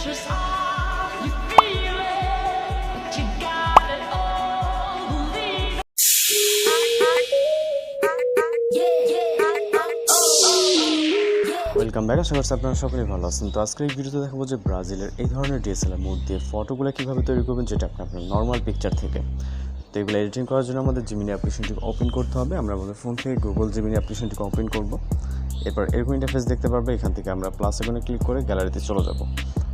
precious are you feeling? But you got it all. Believe it. Welcome back. আশা করছি আপনারা সকলেই ভালো আছেন। তো আজকের এই ভিডিওতে দেখাবো যে ব্রাজিলের এই ধরনের ডিএসএলআর মোড দিয়ে ফটোগুলো কীভাবে তৈরি করবেন, যেটা আপনার নর্মাল পিকচার থেকে। তো এগুলো এডিটিং করার জন্য আমাদের জিমিনি অ্যাপ্লিকেশনটিকে ওপেন করতে হবে। আমরা আমাদের ফোন থেকে গুগল জিমিনি অ্যাপ্লিকেশনটিকে ওপেন করব। এরপর এরকম ইন্টারফেস দেখতে পারবে। এখান থেকে আমরা প্লাস আইকনে ক্লিক করে গ্যালারিতে চলে যাব।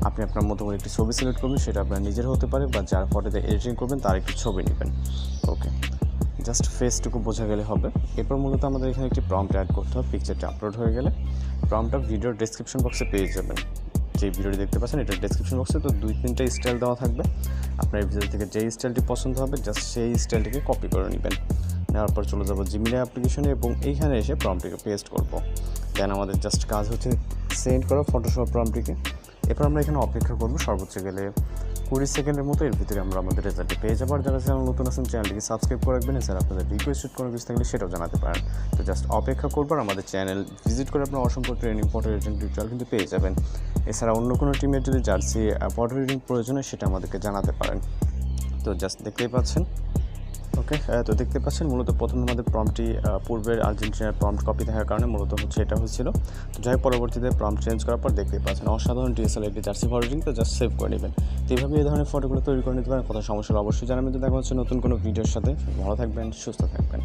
আপনি আপনার মতো করে একটি ছবি সিলেক্ট করবেন, সেটা আপনার নিজের হতে পারে বা যার ফটোতে এডিটিং করবেন তার একটি ছবি নেবেন। ওকে, জাস্ট ফেসটুকু বোঝা গেলে হবে। এরপর মূলত আমাদের এখানে একটি প্রম্পট অ্যাড করতে হবে। পিকচারটা আপলোড হয়ে গেলে প্রম্পটটা ভিডিওর ডেসক্রিপশন বক্সে পেয়ে যাবেন। যে ভিডিওটি দেখতে পাচ্ছেন এটার ডেসক্রিপশন বক্সে তো 2-3টা স্টাইল দেওয়া থাকবে। আপনার এই ভিডিও থেকে যেই স্টাইলটি পছন্দ হবে জাস্ট সেই স্টাইলটিকে কপি করে নেবেন। নেওয়ার পর চলে যাবো জিমিনি অ্যাপ্লিকেশনে এবং এইখানে এসে প্রম্পটটিকে পেস্ট করবো। দেন আমাদের জাস্ট কাজ হচ্ছে সেন্ড করা ফটোশপ প্রম্পটটিকে। এরপর আমরা এখানে অপেক্ষা করবো সর্বোচ্চ গেলে 20 সেকেন্ডের মতো। এর ভিতরে আমরা আমাদের রেজাল্টটি পেয়ে যাবো। আর যারা চ্যানেল নতুন আছেন চ্যানেলটিকে সাবস্ক্রাইব করে রাখবেন। এছাড়া আপনাদের রিকোয়েস্টেড কোনো কিছু থাকলে সেটাও জানাতে পারেন। তো জাস্ট অপেক্ষা করবার আমাদের চ্যানেল ভিজিট করে আপনার অসংখ্য ট্রেনিং ফটো এডিটিং টিউটোরিয়াল কিন্তু পেয়ে যাবেন। এছাড়া অন্য কোনো টিমের যদি জার্সি ফটো এডিটিং প্রয়োজন হয় সেটা আমাদেরকে জানাতে পারেন। তো জাস্ট দেখতেই পাচ্ছেন। ওকে, তো দেখতে পাচ্ছেন মূলত প্রথমে আমাদের প্রম্পটটি পূর্বের আর্জেন্টিনার প্রম্পট কপি থাকার কারণে মূলত হচ্ছে এটা হয়েছিল। তো যাই পরবর্তীতে প্রম্পট চেঞ্জ করার পর দেখতেই পাচ্ছেন অসাধারণ ডিএসএলআর একটি জার্সি ফটো এডিটিং। তো জাস্ট সেভ করে নেবেন। তো এইভাবে এই ধরনের ফটোগুলো তৈরি করে নিতে পারেন। কথা সমস্যা অবশ্যই জানাবেন। তো দেখা হচ্ছে নতুন কোনো ভিডিওর সাথে। ভালো থাকবেন, সুস্থ থাকবেন।